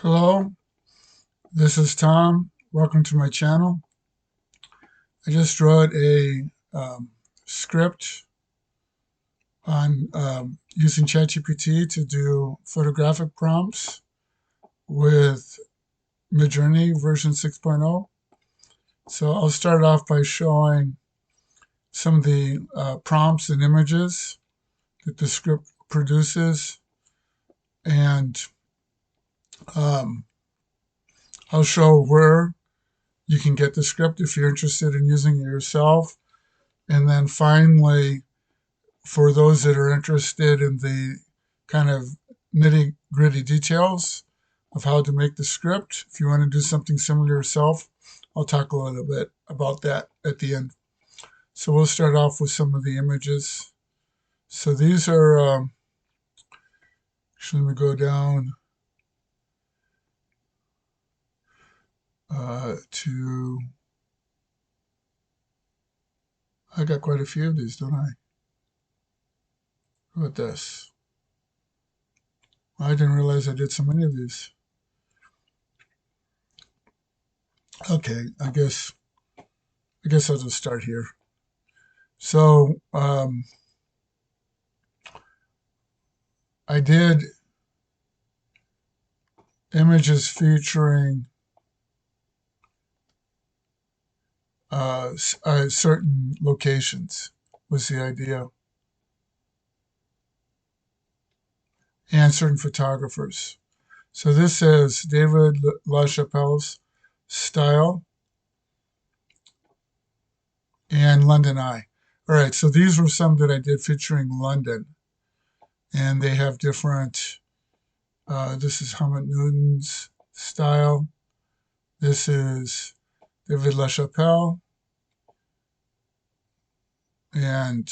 Hello, this is Tom. Welcome to my channel. I just wrote a script on using ChatGPT to do photographic prompts with MidJourney version 6.0. So I'll start off by showing some of the prompts and images that the script produces, and um, I'll show where you can get the script if you're interested in using it yourself. And then finally, for those that are interested in the kind of nitty gritty details of how to make the script, if you want to do something similar yourself, I'll talk a little bit about that at the end. So we'll start off with some of the images. So these are, actually, let me go down to, I got quite a few of these, don't I? How about this? I didn't realize I did so many of these. Okay, I guess I'll just start here. So I did images featuring certain locations was the idea, and certain photographers. So this is David LaChapelle's Style and London Eye. All right, so these were some that I did featuring London, and they have different, this is Helmut Newton's Style. This is David LaChapelle, and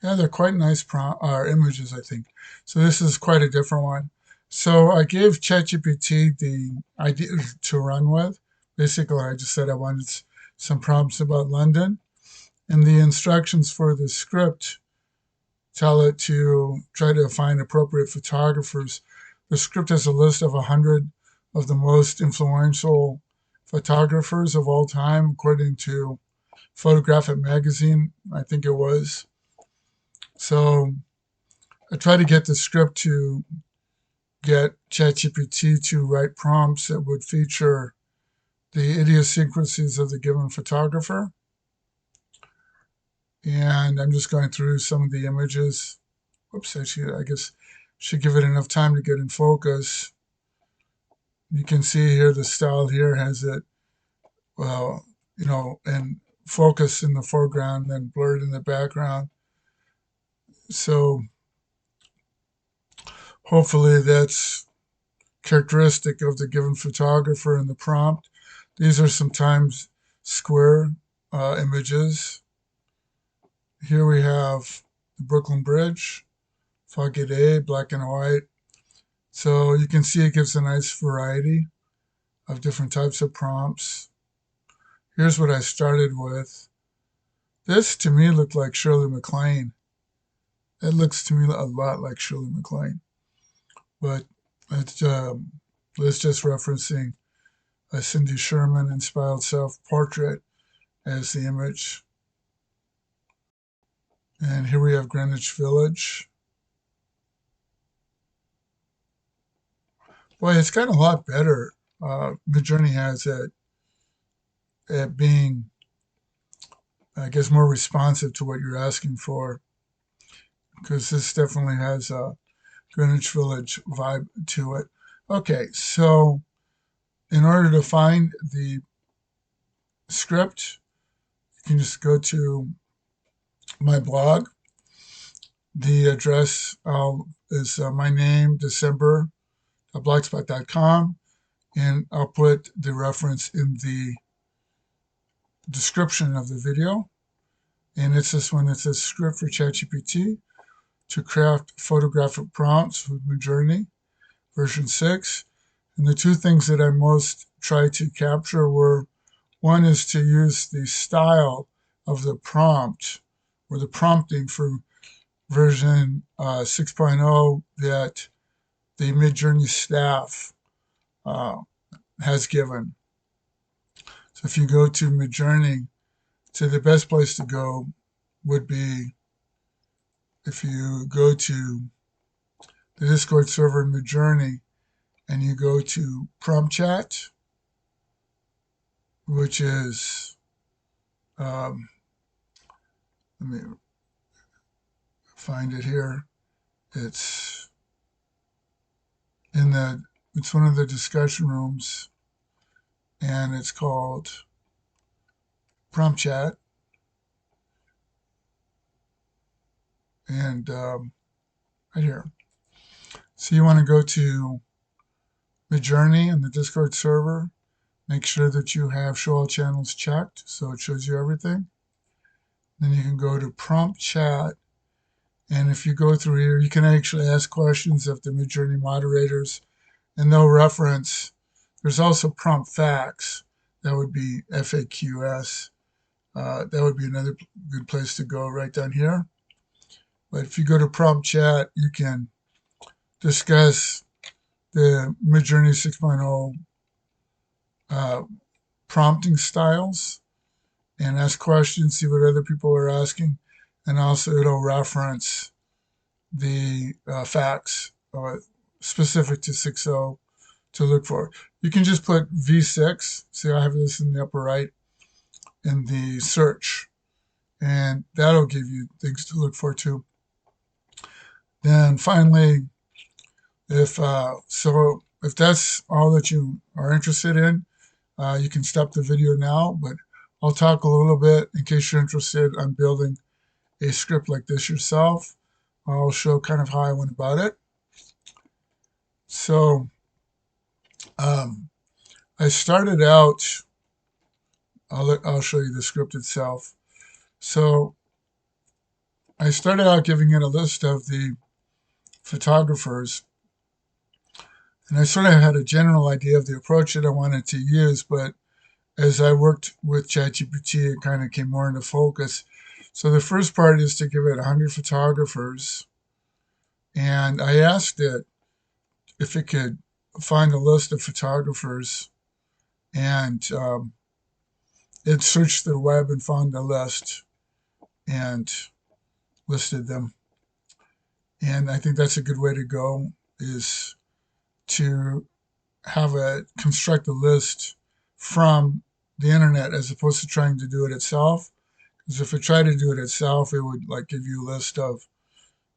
yeah, they're quite nice images, I think. So this is quite a different one. So I gave ChatGPT the idea to run with. Basically, I just said I wanted some prompts about London. And the instructions for the script tell it to try to find appropriate photographers. The script has a list of 100 of the most influential photographers of all time, according to Photographic Magazine, I think it was. So I try to get the script to get ChatGPT to write prompts that would feature the idiosyncrasies of the given photographer. And I'm just going through some of the images. Whoops, actually, I guess should give it enough time to get in focus. You can see here the style here has it, well, and focus in the foreground, then blurred in the background. So hopefully that's characteristic of the given photographer in the prompt. These are sometimes square images. Here we have the Brooklyn Bridge, foggy day, black and white. So you can see it gives a nice variety of different types of prompts. Here's what I started with. This to me looked like Shirley MacLaine. It looks to me a lot like Shirley MacLaine. But it's just referencing a Cindy Sherman inspired self-portrait as the image. And here we have Greenwich Village. Boy, it's gotten a lot better. MidJourney has at being, I guess, more responsive to what you're asking for, because this definitely has a Greenwich Village vibe to it. Okay, so in order to find the script, you can just go to my blog. The address is my name, December.blogspot.com, and I'll put the reference in the description of the video. And it's this one. It says script for ChatGPT to craft photographic prompts with MidJourney version 6. And the two things that I most tried to capture were, one is to use the style of the prompt or the prompting for version 6.0 that the MidJourney staff has given. So if you go to MidJourney, so the best place to go would be if you go to the Discord server in MidJourney and you go to Prompt Chat, which is, let me find it here. It's it's one of the discussion rooms, and it's called Prompt Chat. And right here. So you want to go to MidJourney and the Discord server. Make sure that you have show all channels checked so it shows you everything. Then you can go to Prompt Chat. And if you go through here, you can actually ask questions of the MidJourney moderators, and they'll reference. There's also Prompt Facts. That would be FAQS. That would be another good place to go right down here. But if you go to Prompt Chat, you can discuss the MidJourney 6.0 prompting styles and ask questions, see what other people are asking, and also it'll reference the facts specific to 6.0 to look for. You can just put V6, see I have this in the upper right, in the search, and that'll give you things to look for too. Then finally, if that's all that you are interested in, you can stop the video now, but I'll talk a little bit in case you're interested on building a script like this yourself. I'll show kind of how I went about it. So I started out, I'll show you the script itself. So I started out giving it a list of the photographers, and I sort of had a general idea of the approach that I wanted to use, but as I worked with ChatGPT, it kind of came more into focus. So the first part is to give it 100 photographers, and I asked it if it could find a list of photographers, and it searched the web and found a list and listed them. And I think that's a good way to go, is to have it construct a list from the internet as opposed to trying to do it itself. Because if it tried to do it itself, it would like give you a list of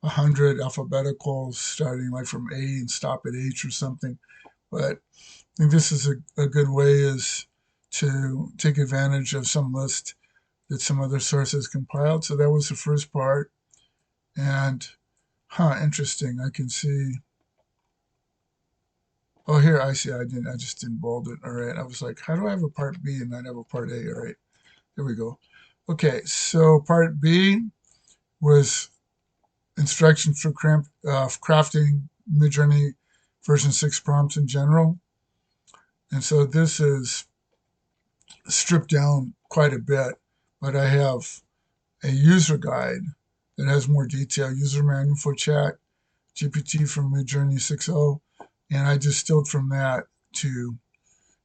100 alphabeticals starting like from A and stop at H or something. But I think this is a good way is to take advantage of some list that some other sources compiled. So that was the first part. And interesting. I can see. Oh, here I see. I just didn't bold it. All right. I was like, how do I have a part B and not have a part A? All right. There we go. Okay. So part B was instructions for crafting MidJourney version 6 prompts in general. And so this is stripped down quite a bit, but I have a user guide that has more detail, user manual for chat, GPT from MidJourney 6.0, and I distilled from that to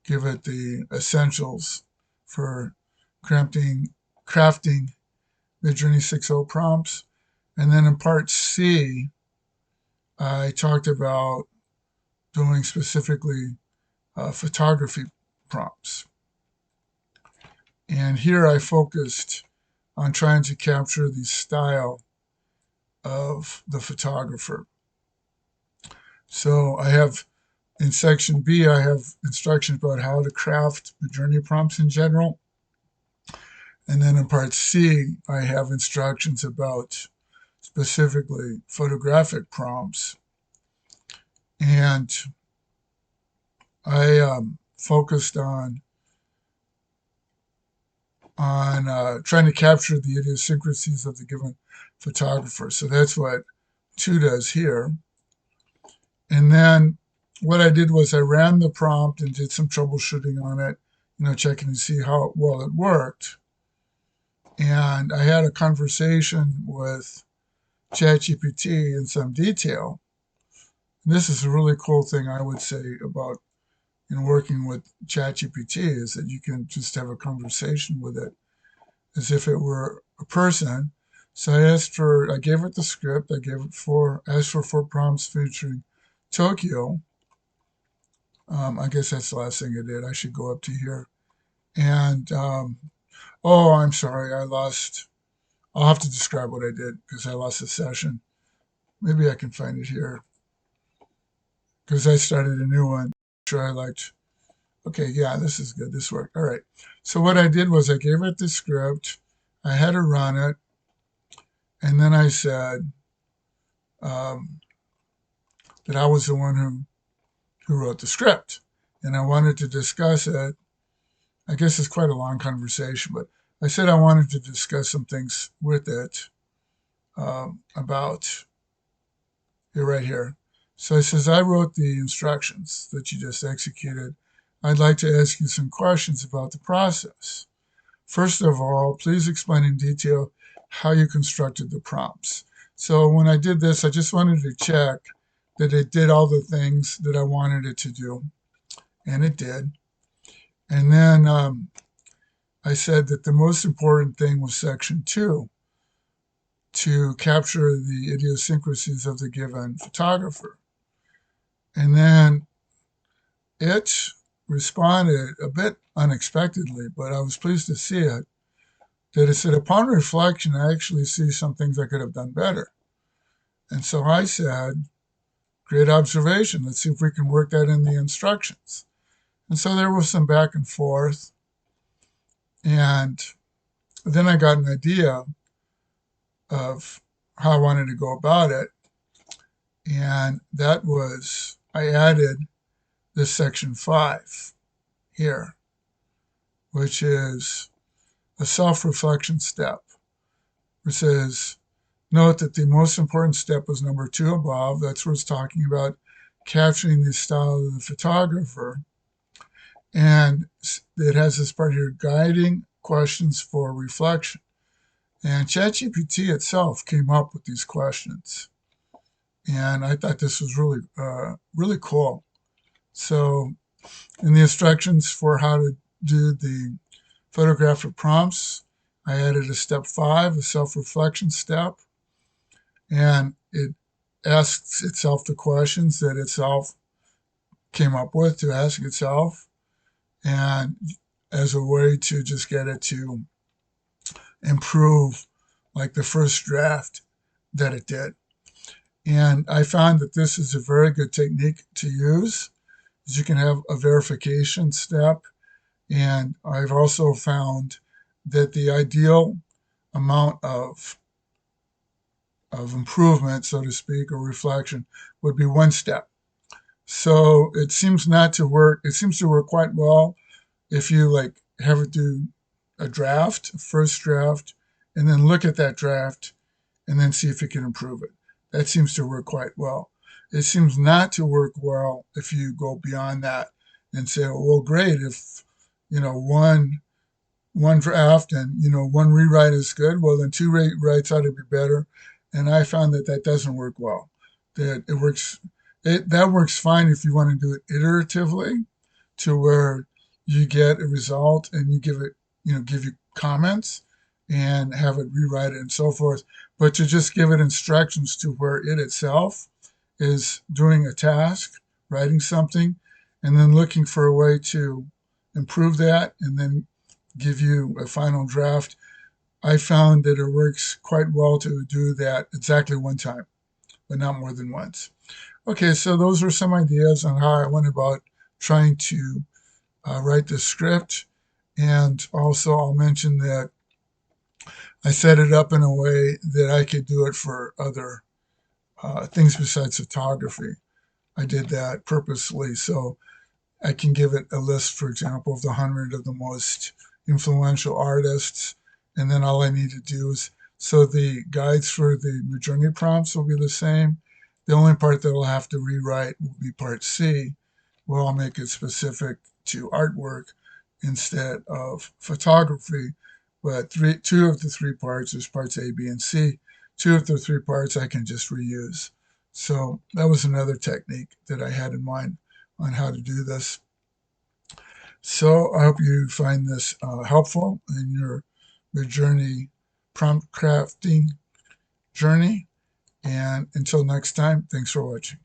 give it the essentials for crafting MidJourney 6.0 prompts. And then in part C, I talked about doing specifically photography prompts. And here I focused on trying to capture the style of the photographer. So I have, in section B, I have instructions about how to craft MidJourney prompts in general. And then in part C, I have instructions about specifically photographic prompts. And I focused on trying to capture the idiosyncrasies of the given photographer. So that's what 2 does here. And then what I did was I ran the prompt and did some troubleshooting on it, checking to see how well it worked. And I had a conversation with ChatGPT in some detail. This is a really cool thing I would say about working with ChatGPT is that you can just have a conversation with it as if it were a person. So I gave it the script. Asked for 4 prompts featuring Tokyo. I guess that's the last thing I did. I should go up to here. And, oh, I'm sorry. I'll have to describe what I did because I lost the session. Maybe I can find it here because I started a new one. Sure, I liked. Okay, yeah, this is good. This worked. All right. So what I did was I gave it the script. I had to run it, and then I said um, that I was the one who wrote the script, and I wanted to discuss it. I guess it's quite a long conversation, but I said I wanted to discuss some things with it about you're right here. So it says, I wrote the instructions that you just executed. I'd like to ask you some questions about the process. First of all, please explain in detail how you constructed the prompts. So when I did this, I just wanted to check that it did all the things that I wanted it to do, and it did. And then I said that the most important thing was section 2, to capture the idiosyncrasies of the given photographer. And then it responded a bit unexpectedly, but I was pleased to see it, that it said, upon reflection, I actually see some things I could have done better. And so I said, great observation. Let's see if we can work that in the instructions. And so there was some back and forth. And then I got an idea of how I wanted to go about it. And that was, I added this section 5 here, which is a self-reflection step. It says, note that the most important step was number 2 above. That's where it's talking about capturing the style of the photographer. And it has this part here, guiding questions for reflection. And ChatGPT itself came up with these questions. And I thought this was really cool. So in the instructions for how to do the photographic prompts, I added a step 5, a self-reflection step, and it asks itself the questions that itself came up with to ask itself, and as a way to just get it to improve like the first draft that it did. And I found that this is a very good technique to use, is you can have a verification step. And I've also found that the ideal amount of improvement, so to speak, or reflection would be 1 step. So it seems not to work. It seems to work quite well if you like have it do a draft, a first draft, and then look at that draft and then see if you can improve it. That seems to work quite well. It seems not to work well if you go beyond that and say, well, great, if one draft and 1 rewrite is good, well then 2 rewrites ought to be better. And I found that that doesn't work well. That works fine if you want to do it iteratively, to where you get a result and you give you comments and have it rewrite it and so forth. But to just give it instructions to where it itself is doing a task, writing something, and then looking for a way to improve that and then give you a final draft. I found that it works quite well to do that exactly 1 time, but not more than once. Okay, so those are some ideas on how I went about trying to write the script. And also I'll mention that I set it up in a way that I could do it for other things besides photography. I did that purposely so I can give it a list, for example, of the 100 of the most influential artists, and then all I need to do is, so the guides for the MidJourney prompts will be the same. The only part that I'll have to rewrite will be part C, where I'll make it specific to artwork instead of photography. But 2 of the 3 parts is parts A, B, and C. 2 of the 3 parts I can just reuse. So that was another technique that I had in mind on how to do this. So I hope you find this helpful in your MidJourney prompt crafting journey. And until next time, thanks for watching.